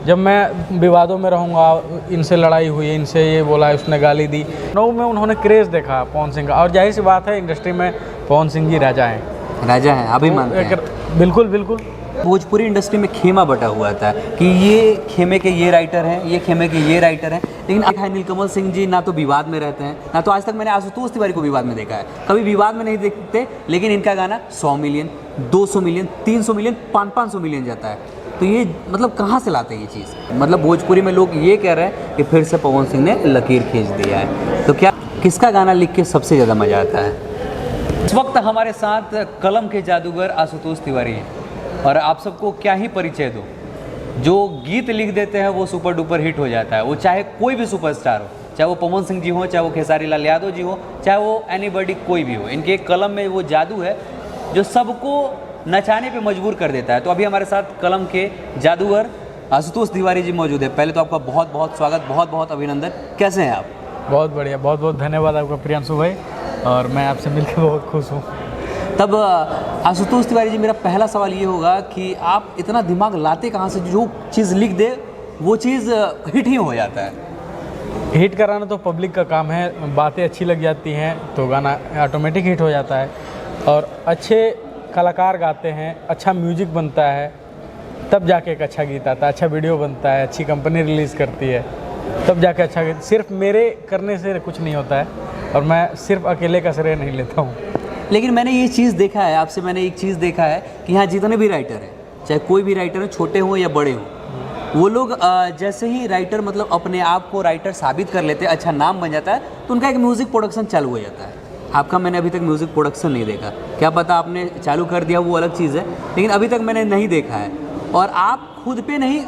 जब मैं विवादों में रहूँगा, इनसे लड़ाई हुई, इनसे ये बोला, उसने गाली दी, लखनऊ में उन्होंने क्रेज़ देखा पवन सिंह का। और जाहिर सी बात है, इंडस्ट्री में पवन सिंह जी राजा हैं। राजा हैं, अभी मानते हैं? बिल्कुल बिल्कुल। भोजपुरी इंडस्ट्री में खेमा बटा हुआ था कि ये खेमे के ये राइटर हैं, ये खेमे के ये राइटर हैं, लेकिन नीलकमल सिंह जी ना तो विवाद में रहते हैं, ना तो आज तक मैंने आशुतोष तिवारी को विवाद में देखा है। कभी विवाद में नहीं देखते, लेकिन इनका गाना 100 मिलियन, 200 मिलियन, 300 मिलियन, 500 मिलियन जाता है। तो ये मतलब कहाँ से लाते हैं ये चीज़? मतलब भोजपुरी में लोग ये कह रहे हैं कि फिर से पवन सिंह ने लकीर खींच दिया है। तो क्या किसका गाना लिख के सबसे ज़्यादा मज़ा आता है? इस वक्त हमारे साथ कलम के जादूगर आशुतोष तिवारी हैं, और आप सबको क्या ही परिचय दो, जो गीत लिख देते हैं वो सुपर डुपर हिट हो जाता है। वो चाहे कोई भी सुपरस्टार हो, चाहे वो पवन सिंह जी हो, चाहे वो खेसारी लाल यादव जी हो, चाहे वो एनीबॉडी कोई भी हो, इनके कलम में वो जादू है जो सबको नचाने पे मजबूर कर देता है। तो अभी हमारे साथ कलम के जादूगर आशुतोष तिवारी जी मौजूद है। पहले तो आपका बहुत बहुत स्वागत, बहुत बहुत अभिनंदन। कैसे हैं आप? बहुत बढ़िया, बहुत बहुत धन्यवाद आपका प्रियांशु भाई, और मैं आपसे मिलकर बहुत खुश हूँ। तब आशुतोष तिवारी जी, मेरा पहला सवाल ये होगा कि आप इतना दिमाग लाते कहाँ से, जो चीज़ लिख दे वो चीज़ हिट ही हो जाता है? हिट कराना तो पब्लिक का काम है, बातें अच्छी लग जाती हैं तो गाना ऑटोमेटिक हिट हो जाता है। और अच्छे कलाकार गाते हैं, अच्छा म्यूजिक बनता है, तब जाके एक अच्छा गीत आता है, अच्छा वीडियो बनता है, अच्छी कंपनी रिलीज़ करती है, तब जाके अच्छा गीत। सिर्फ मेरे करने से कुछ नहीं होता है, और मैं सिर्फ अकेले का श्रेय नहीं लेता हूँ। लेकिन मैंने ये चीज़ देखा है, आपसे मैंने एक चीज़ देखा है कि यहाँ जितने भी राइटर हैं, चाहे कोई भी राइटर हो, छोटे हों या बड़े हों, वो लोग जैसे ही राइटर मतलब अपने आप को राइटर साबित कर लेते हैं, अच्छा नाम बन जाता है, तो उनका एक म्यूज़िक प्रोडक्शन चालू हो जाता है। आपका मैंने अभी तक म्यूज़िक प्रोडक्शन नहीं देखा, क्या पता आपने चालू कर दिया वो अलग चीज़ है, लेकिन अभी तक मैंने नहीं देखा है। और आप खुद पे नहीं,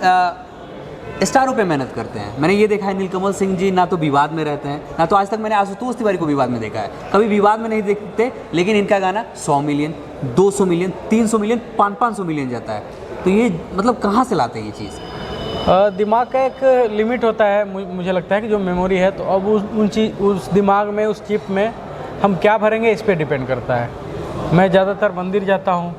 स्टारों पे मेहनत करते हैं। मैंने ये देखा है, नीलकमल सिंह जी ना तो विवाद में रहते हैं, ना तो आज तक मैंने आशुतोष तिवारी को विवाद में देखा है। कभी विवाद में नहीं देखते, लेकिन इनका गाना 100 मिलियन, 200 मिलियन, 300 मिलियन, 500 मिलियन जाता है। तो ये मतलब कहाँ से लाते हैं ये चीज़? दिमाग का एक लिमिट होता है, मुझे लगता है कि जो मेमोरी है, तो अब उस दिमाग में, उस चिप में हम क्या भरेंगे, इस पे डिपेंड करता है। मैं ज़्यादातर मंदिर जाता हूँ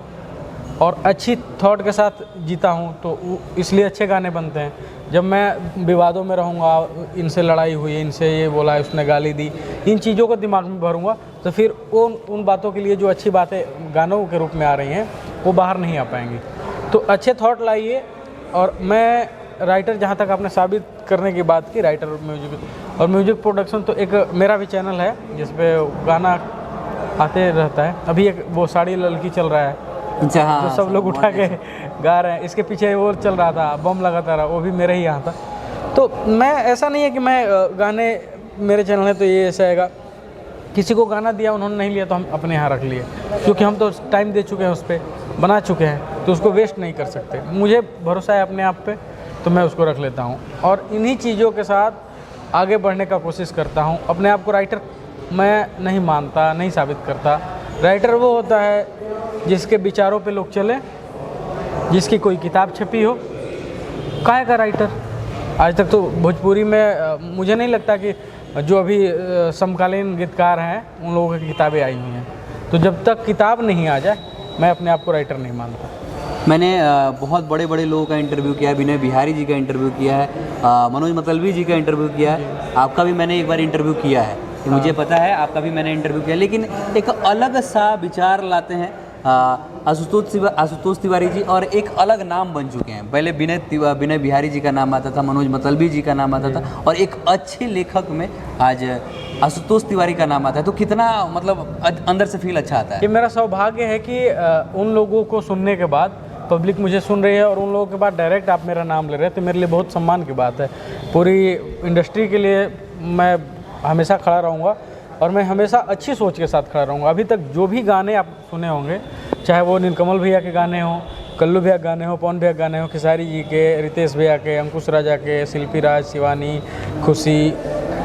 और अच्छी थॉट के साथ जीता हूँ, तो इसलिए अच्छे गाने बनते हैं। जब मैं विवादों में रहूँगा, इनसे लड़ाई हुई, इनसे ये बोला, उसने गाली दी, इन चीज़ों को दिमाग में भरूँगा, तो फिर उन बातों के लिए जो अच्छी बातें गानों के रूप में आ रही हैं, वो बाहर नहीं आ पाएंगी। तो अच्छे थॉट लाइए। और मैं राइटर, जहाँ तक आपने साबित करने की बात की, राइटर म्यूजिक और म्यूजिक प्रोडक्शन, तो एक मेरा भी चैनल है जिस पे गाना आते रहता है। अभी एक वो साड़ी लड़की चल रहा है, जहाँ जो सब लोग उठा के गा रहे हैं, इसके पीछे वो चल रहा था, बम लगाता रहा, वो भी मेरे ही यहाँ था। तो मैं, ऐसा नहीं है कि मैं गाने, मेरे चैनल है तो ये ऐसा आएगा, किसी को गाना दिया, उन्होंने नहीं लिया तो हम अपने यहाँ रख लिए, क्योंकि हम तो टाइम दे चुके हैं, उस पर बना चुके हैं, तो उसको वेस्ट नहीं कर सकते। मुझे भरोसा है अपने आप पे, तो मैं उसको रख लेता हूँ, और इन्हीं चीज़ों के साथ आगे बढ़ने का कोशिश करता हूँ। अपने आप को राइटर मैं नहीं मानता, नहीं साबित करता। राइटर वो होता है जिसके विचारों पे लोग चले, जिसकी कोई किताब छपी हो, काहे का राइटर। आज तक तो भोजपुरी में मुझे नहीं लगता कि जो अभी समकालीन गीतकार हैं, उन लोगों की किताबें आई हुई हैं। तो जब तक किताब नहीं आ जाए, मैं अपने आप को राइटर नहीं मानता। मैंने बहुत बड़े बड़े लोगों का इंटरव्यू किया है, विनय बिहारी जी का इंटरव्यू किया है, मनोज मतलबी जी का इंटरव्यू किया है, आपका भी मैंने एक बार इंटरव्यू किया है, मुझे पता है आपका भी मैंने इंटरव्यू किया। लेकिन एक अलग सा विचार लाते हैं आशुतोष तिवारी जी, और एक अलग नाम बन चुके हैं। पहले विनय बिहारी जी का नाम आता था, मनोज मतलबी जी का नाम आता था, और एक अच्छे लेखक में आज आशुतोष तिवारी का नाम आता है। तो कितना मतलब अंदर से फील अच्छा आता है। ये मेरा सौभाग्य है कि उन लोगों को सुनने के बाद पब्लिक मुझे सुन रही है, और उन लोगों के बाद डायरेक्ट आप मेरा नाम ले रहे हैं, तो मेरे लिए बहुत सम्मान की बात है। पूरी इंडस्ट्री के लिए मैं हमेशा खड़ा रहूँगा, और मैं हमेशा अच्छी सोच के साथ खड़ा रहूँगा। अभी तक जो भी गाने आप सुने होंगे, चाहे वो नीलकमल भैया के गाने हों, कल्लू भैया के गाने हों, पवन भैया के गाने हों, खेसारी जी के, रितेश भैया के, अंकुश राजा के, शिल्पी राज, शिवानी, खुशी,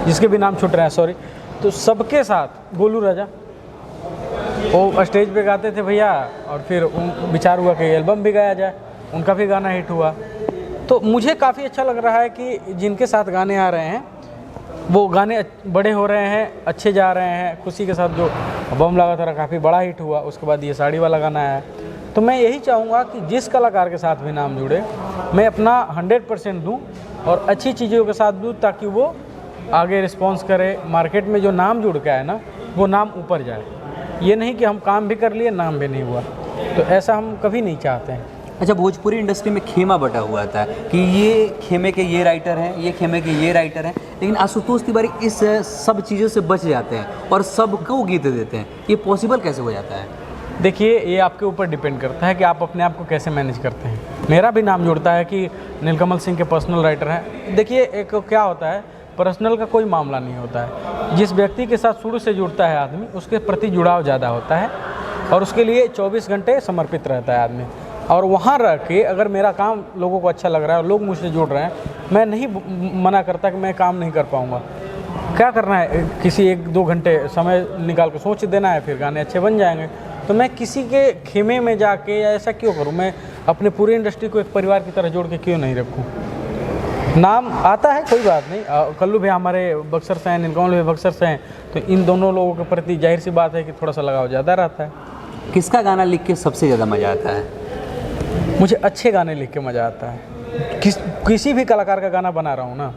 जिसके भी नाम छूट रहे हैं, सॉरी, तो सबके साथ, गोलू राजा, वो स्टेज पे गाते थे भैया, और फिर विचार हुआ कि एल्बम भी गाया जाए, उनका भी गाना हिट हुआ। तो मुझे काफ़ी अच्छा लग रहा है कि जिनके साथ गाने आ रहे हैं, वो गाने बड़े हो रहे हैं, अच्छे जा रहे हैं। खुशी के साथ जो बम लगा था, काफ़ी बड़ा हिट हुआ, उसके बाद ये साड़ी वाला गाना आया। तो मैं यही चाहूँगा कि जिस कलाकार के साथ भी नाम जुड़े, मैं अपना 100% दूँ और अच्छी चीज़ों के साथ दूँ, ताकि वो आगे रिस्पॉन्स करे। मार्केट में जो नाम जुड़ के आए ना, वो नाम ऊपर जाए। ये नहीं कि हम काम भी कर लिए, नाम भी नहीं हुआ, तो ऐसा हम कभी नहीं चाहते हैं। अच्छा, भोजपुरी इंडस्ट्री में खेमा बटा हुआ था कि ये खेमे के ये राइटर हैं, ये खेमे के ये राइटर हैं, लेकिन आशुतोष तिवारी इस सब चीज़ों से बच जाते हैं और सबको गीत देते हैं। ये पॉसिबल कैसे हो जाता है? देखिए, ये आपके ऊपर डिपेंड करता है कि आप अपने आप को कैसे मैनेज करते हैं। मेरा भी नाम जुड़ता है कि नीलकमल सिंह के पर्सनल राइटर हैं। देखिए, एक क्या होता है, पर्सनल का कोई मामला नहीं होता है। जिस व्यक्ति के साथ शुरू से जुड़ता है आदमी, उसके प्रति जुड़ाव ज़्यादा होता है और उसके लिए 24 घंटे समर्पित रहता है आदमी। और वहाँ रह के अगर मेरा काम लोगों को अच्छा लग रहा है और लोग मुझसे जुड़ रहे हैं, मैं नहीं मना करता कि मैं काम नहीं कर पाऊँगा। क्या करना है, किसी 1-2 घंटे समय निकाल कर सोच देना है, फिर गाने अच्छे बन जाएंगे। तो मैं किसी के खेमे में जाके या ऐसा क्यों करूँ? मैं अपने पूरी इंडस्ट्री को एक परिवार की तरह जोड़ के क्यों नहीं रखूँ? नाम आता है, कोई बात नहीं। कल्लू भैया हमारे बक्सर से हैं, नीलकमल भैया बक्सर से हैं, तो इन दोनों लोगों के प्रति जाहिर सी बात है कि थोड़ा सा लगाव ज़्यादा रहता है। किसका गाना लिख के सबसे ज़्यादा मज़ा आता है? मुझे अच्छे गाने लिख के मज़ा आता है। किसी भी कलाकार का गाना बना रहा हूँ ना,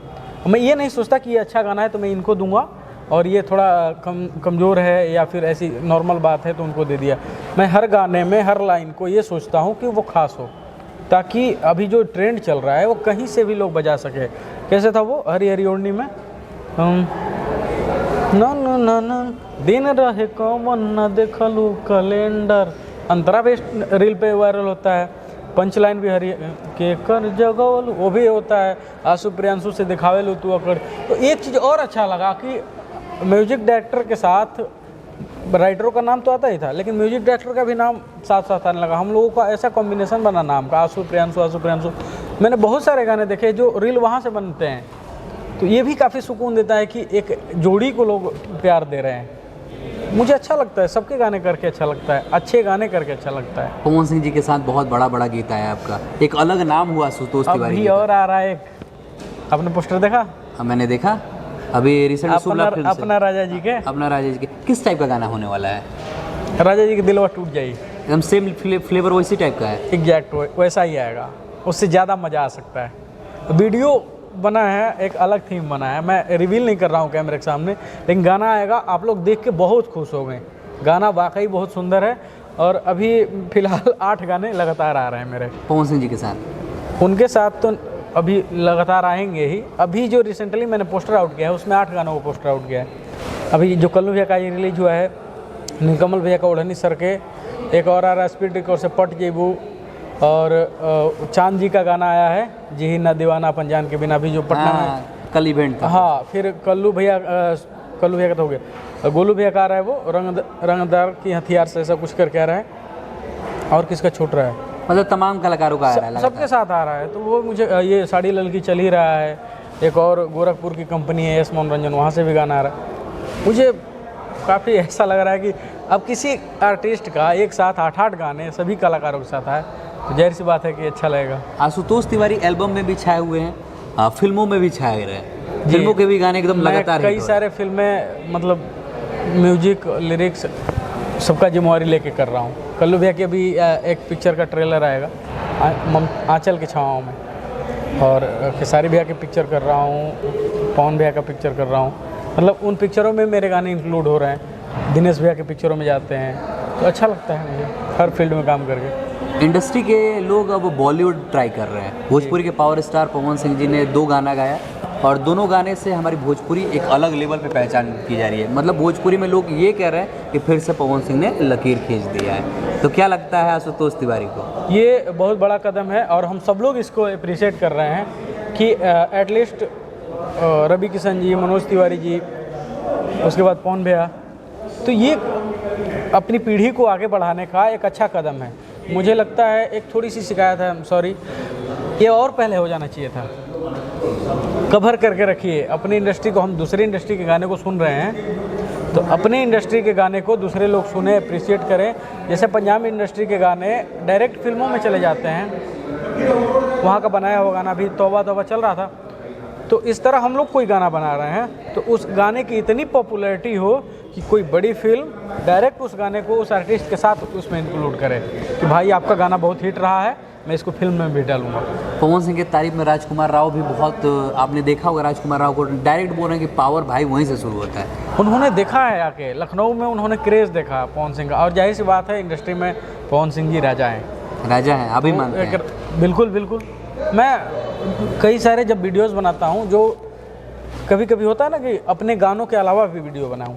मैं ये नहीं सोचता कि ये अच्छा गाना है तो मैं इनको दूंगा और ये थोड़ा कमज़ोर है या फिर ऐसी नॉर्मल बात है तो उनको दे दिया। मैं हर गाने में हर लाइन को ये सोचता हूँ कि वो खास हो, ताकि अभी जो ट्रेंड चल रहा है वो कहीं से भी लोग बजा सके। कैसे था वो हरी हरी ओढ़नी में, न दिन रहे कौन न देखलू कैलेंडर, अंतरा भी रील पे वायरल होता है। पंच लाइन भी हरी के कर जगवल, वो भी होता है। आंसू प्रियांशु से दिखावे लू तू अकड़। तो एक चीज़ और अच्छा लगा कि म्यूजिक डायरेक्टर के साथ राइटरों का नाम तो आता ही था, लेकिन म्यूजिक डायरेक्टर का भी नाम साथ साथ आने लगा। हम लोगों का ऐसा कॉम्बिनेशन बना नाम का, आंसू प्रियांशु। मैंने बहुत सारे गाने देखे जो रील वहाँ से बनते हैं, तो ये भी काफ़ी सुकून देता है कि एक जोड़ी को लोग प्यार दे रहे हैं। मुझे अच्छा लगता है, सबके गाने करके अच्छा लगता है, अच्छे गाने करके अच्छा लगता है। पवन सिंह जी के साथ बहुत बड़ा गीत आया आपका, एक अलग नाम हुआ आशुतोष तिवारी। अभी और आ रहा है एक, आपने पोस्टर देखा? हाँ, मैंने देखा अभी रिसेंट अपना राजा जी के। अपना राजा जी के किस टाइप का गाना होने वाला है? राजा जी की दिलवा टूट जाएगी, एकदम सेम फ्लेवर वैसी टाइप का है। एग्जैक्ट वैसा ही आएगा, उससे ज़्यादा मज़ा आ सकता है। वीडियो बना है, एक अलग थीम बना है, मैं रिवील नहीं कर रहा हूँ कैमरे के सामने, लेकिन गाना आएगा, आप लोग देख के बहुत खुश हो गए। गाना वाकई बहुत सुंदर है और अभी फ़िलहाल 8 गाने लगातार आ रहे हैं मेरे पवन सिंह जी के साथ। उनके साथ तो अभी लगातार आएंगे ही। अभी जो रिसेंटली मैंने पोस्टर आउट किया है उसमें 8 गानों को पोस्टर आउट किया है। अभी जो कल्लू भैया का ये रिलीज हुआ है, नीलकमल भैया का ओढ़नी सर के, एक और आ रहा है स्पीड रिकॉर्ड से पट जेबू, और चांद जी का गाना आया है जी ना दीवाना अपन जान के बिना, भी जो पटना में कल इवेंट था। हाँ, फिर कल्लू भैया का तो हो गया, गोलू भैया का आ रहा है वो रंगदार की हथियार से ऐसा कुछ करके आ रहा है, और किसका छूट रहा है, मतलब तमाम कलाकारों का आ रहा है, सबके साथ आ रहा है। तो वो मुझे ये साड़ी ललकी चल ही रहा है, एक और गोरखपुर की कंपनी है एस मनोरंजन, वहाँ से भी गाना आ रहा है। मुझे काफ़ी ऐसा लग रहा है कि अब किसी आर्टिस्ट का एक साथ 8-8 गाने सभी कलाकारों के साथ आए, तो जाहिर सी बात है कि अच्छा लगेगा। आशुतोष तिवारी एल्बम में भी छाए हुए हैं, फिल्मों में भी छाए रहे हैं, फिल्मों के भी गाने एकदम लगातार कई सारे फिल्में, मतलब म्यूजिक लिरिक्स सबका जिम्मेवारी लेके कर रहा हूँ। कल्लू भैया की अभी एक पिक्चर का ट्रेलर आएगा आंचल की छावाओं में, और खेसारी भैया की पिक्चर कर रहा हूँ, पवन भैया का पिक्चर कर रहा हूँ, मतलब उन पिक्चरों में मेरे गाने इंक्लूड हो रहे हैं। दिनेश भैया की पिक्चरों में जाते हैं, तो अच्छा लगता है मुझे हर फील्ड में काम करके। इंडस्ट्री के लोग अब बॉलीवुड ट्राई कर रहे हैं। भोजपुरी के पावर स्टार पवन सिंह जी ने 2 गाना गाया और दोनों गाने से हमारी भोजपुरी एक अलग लेवल पे पहचान की जा रही है। मतलब भोजपुरी में लोग ये कह रहे हैं कि फिर से पवन सिंह ने लकीर खींच दिया है। तो क्या लगता है आशुतोष तिवारी को? ये बहुत बड़ा कदम है और हम सब लोग इसको अप्रिशिएट कर रहे हैं कि एटलीस्ट रवि किशन जी, मनोज तिवारी जी, उसके बाद पवन भैया, तो ये अपनी पीढ़ी को आगे बढ़ाने का एक अच्छा कदम है। मुझे लगता है एक थोड़ी सी शिकायत है, सॉरी, ये और पहले हो जाना चाहिए था। कवर करके रखिए अपनी इंडस्ट्री को, हम दूसरी इंडस्ट्री के गाने को सुन रहे हैं तो अपनी इंडस्ट्री के गाने को दूसरे लोग सुने, अप्रिशिएट करें। जैसे पंजाब इंडस्ट्री के गाने डायरेक्ट फिल्मों में चले जाते हैं, वहाँ का बनाया हुआ गाना भी तौबा तौबा चल रहा था, तो इस तरह हम लोग कोई गाना बना रहे हैं तो उस गाने की इतनी पॉपुलैरिटी हो कि कोई बड़ी फिल्म डायरेक्ट उस गाने को उस आर्टिस्ट के साथ उसमें इंक्लूड करे कि भाई आपका गाना बहुत हिट रहा है, मैं इसको फिल्म में भी डालूंगा। पवन सिंह की तारीफ में राजकुमार राव भी बहुत, आपने देखा होगा राजकुमार राव को डायरेक्ट बोल रहे हैं कि पावर भाई वहीं से शुरू होता है। उन्होंने देखा है आके लखनऊ में, उन्होंने क्रेज़ देखा पवन सिंह का, और जाहिर सी बात है इंडस्ट्री में पवन सिंह जी राजा हैं। राजा हैं, अभी मानते हैं। बिल्कुल बिल्कुल। मैं कई सारे जब वीडियोस बनाता हूँ, जो कभी कभी होता है ना कि अपने गानों के अलावा भी वीडियो बनाऊँ,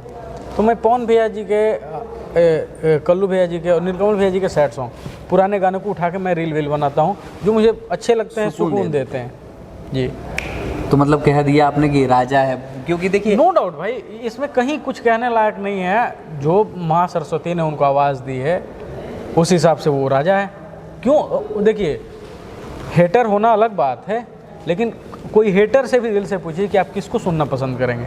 तो मैं पवन भैया जी के, कल्लू भैया जी के और नीलकमल भैया जी के सैड सॉन्ग, पुराने गानों को उठा के मैं रील बनाता हूँ जो मुझे अच्छे लगते हैं, सुकून देते हैं जी। तो मतलब कह दिया आपने कि राजा है, क्योंकि देखिए नो डाउट भाई, इसमें कहीं कुछ कहने लायक नहीं है। जो माँ सरस्वती ने उनको आवाज़ दी है उस हिसाब से वो राजा है। क्यों, देखिए हेटर होना अलग बात है, लेकिन कोई हेटर से भी दिल से पूछिए कि आप किसको सुनना पसंद करेंगे,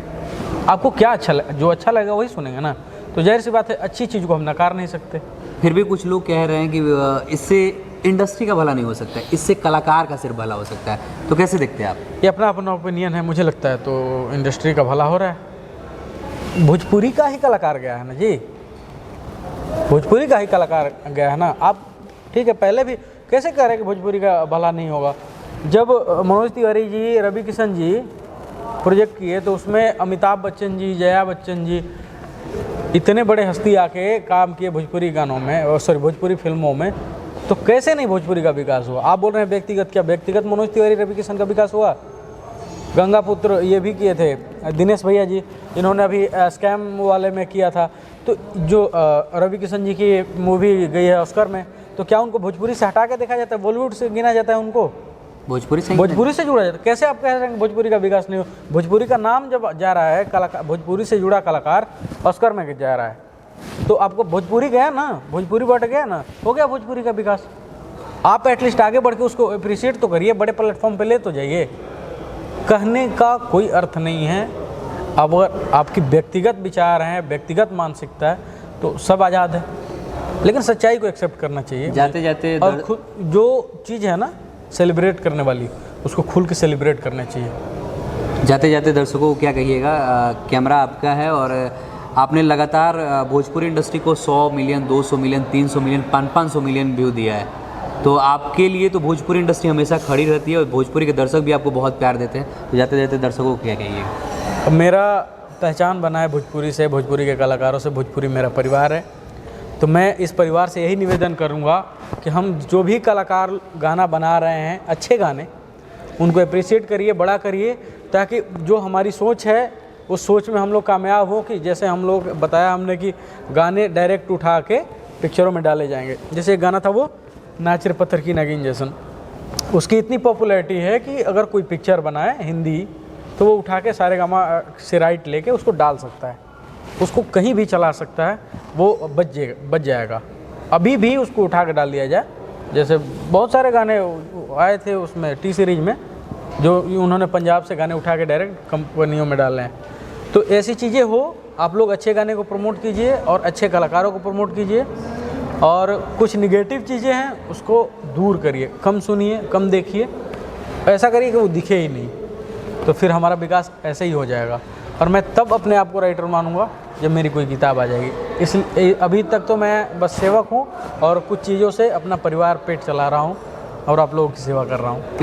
आपको क्या अच्छा जो अच्छा लगेगा वही सुनेंगे ना। तो जाहिर सी बात है अच्छी चीज़ को हम नकार नहीं सकते। फिर भी कुछ लोग कह रहे हैं कि इससे इंडस्ट्री का भला नहीं हो सकता है, इससे कलाकार का सिर्फ भला हो सकता है। तो कैसे देखते हैं आप? ये अपना अपना ओपिनियन है। मुझे लगता है तो इंडस्ट्री का भला हो रहा है। भोजपुरी का ही कलाकार गया है ना जी, भोजपुरी का ही कलाकार गया है ना। आप ठीक है, पहले भी कैसे कह रहे हैं कि भोजपुरी का भला नहीं होगा। जब मनोज तिवारी जी, रवि किशन जी प्रोजेक्ट किए तो उसमें अमिताभ बच्चन जी, जया बच्चन जी, इतने बड़े हस्ती आके काम किए भोजपुरी गानों में, और सॉरी भोजपुरी फिल्मों में, तो कैसे नहीं भोजपुरी का विकास हुआ। आप बोल रहे हैं व्यक्तिगत, क्या व्यक्तिगत मनोज तिवारी, रवि किशन का विकास हुआ? गंगा पुत्र ये भी किए थे, दिनेश भैया जी, इन्होंने अभी स्कैम वाले में किया था। तो जो रवि किशन जी की मूवी गई है ऑस्कर में, तो क्या उनको भोजपुरी से हटा के देखा जाता है? बॉलीवुड से गिना जाता है उनको? भोजपुरी से जुड़ा जाता है। कैसे आप कह रहे हैं भोजपुरी का विकास नहीं हो? भोजपुरी का नाम जब जा रहा है, कलाकार भोजपुरी से जुड़ा कलाकार ऑस्कर में जा रहा है, तो आपको भोजपुरी गया ना, भोजपुरी बढ़ गया ना, हो गया भोजपुरी का विकास। आप एटलीस्ट आगे बढ़ के उसको अप्रिशिएट तो करिए, बड़े प्लेटफॉर्म पे ले तो जाइए। कहने का कोई अर्थ नहीं है। अब अगर आपकी व्यक्तिगत विचार हैं, व्यक्तिगत मानसिकता है, तो सब आज़ाद है, लेकिन सच्चाई को एक्सेप्ट करना चाहिए जाते जाते। और खुद जो चीज़ है ना सेलिब्रेट करने वाली, उसको खुल के सेलिब्रेट करना चाहिए। जाते जाते दर्शकों को क्या कहिएगा? कैमरा आपका है और आपने लगातार भोजपुरी इंडस्ट्री को 100 million, 200 million, 300 million, 500 million view दिया है। तो आपके लिए तो भोजपुरी इंडस्ट्री हमेशा खड़ी रहती है और भोजपुरी के दर्शक भी आपको बहुत प्यार देते हैं। तो जाते जाते दर्शकों को क्या कहिएगा? मेरा पहचान बना है भोजपुरी से, भोजपुरी के कलाकारों से। भोजपुरी मेरा परिवार है, तो मैं इस परिवार से यही निवेदन करूंगा कि हम जो भी कलाकार गाना बना रहे हैं, अच्छे गाने, उनको अप्रिशिएट करिए, बड़ा करिए, ताकि जो हमारी सोच है उस सोच में हम लोग कामयाब हो। कि जैसे हम लोग बताया हमने कि गाने डायरेक्ट उठा के पिक्चरों में डाले जाएंगे। जैसे एक गाना था वो नाच रे पत्थर की नागिन जैसन, उसकी इतनी पॉपुलैरिटी है कि अगर कोई पिक्चर बनाए हिंदी, तो वो उठा के सारे गामा से राइट लेके उसको डाल सकता है, उसको कहीं भी चला सकता है, वो बच जाएगा। अभी भी उसको उठा के डाल दिया जाए। जैसे बहुत सारे गाने आए थे उसमें टी सीरीज में, जो उन्होंने पंजाब से गाने उठा के डायरेक्ट कंपनियों में डाल रहे हैं। तो ऐसी चीज़ें हो, आप लोग अच्छे गाने को प्रमोट कीजिए और अच्छे कलाकारों को प्रमोट कीजिए, और कुछ निगेटिव चीज़ें हैं उसको दूर करिए, कम सुनिए, कम देखिए, ऐसा करिए कि वो दिखे ही नहीं। तो फिर हमारा विकास ऐसे ही हो जाएगा। और मैं तब अपने आप को राइटर मानूंगा जब मेरी कोई किताब आ जाएगी। इसलिए अभी तक तो मैं बस सेवक हूँ और कुछ चीज़ों से अपना परिवार पेट चला रहा हूँ और आप लोगों की सेवा कर रहा हूँ।